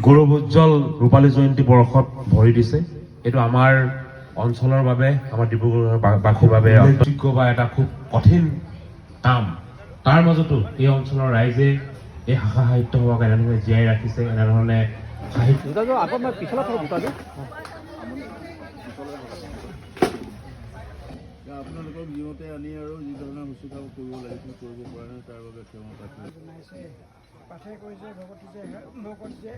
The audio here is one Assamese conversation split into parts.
গৌৰৱ উজ্জ্বল ৰূপালী জয়ন্তী বৰ্ষত ভৰি দিছে। এইটো আমাৰ অঞ্চলৰ বাবে, আমাৰ ডিব্ৰুগড়বাসীৰ বাবে অযোগ্য বা এটা খুব কঠিন কাম। তাৰ মাজতো এই অঞ্চলৰ ৰাইজে এই ভাষা সাহিত্য সভাক এনেধৰণে জীয়াই ৰাখিছে, এনেধৰণে সাহিত্য আপোনালোকক যিমতে আনি আৰু যি ধৰণৰ শুশ্ৰূষা কৰিব লাগিছিল কৰিব পৰা নাই, তাৰ বাবে ক্ষমতা পাঠে কৈছে ভগৱতী ভকত যে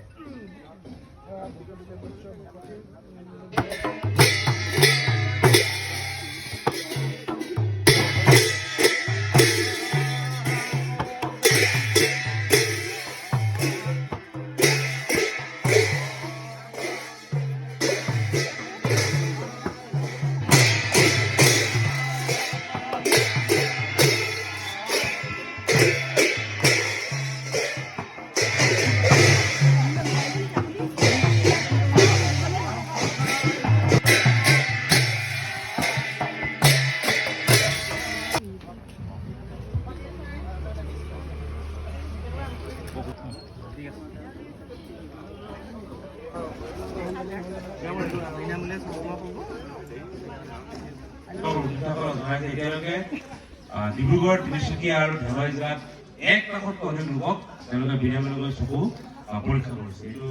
ডিব্ৰুগড়, তিনিচুকীয়া আৰু ধেমাজি জিলাত 1 লাখতকৈ অধিক লোকক তেওঁলোকে বিনামূলীয়াকৈ চকু পৰীক্ষা কৰিছে। এইটো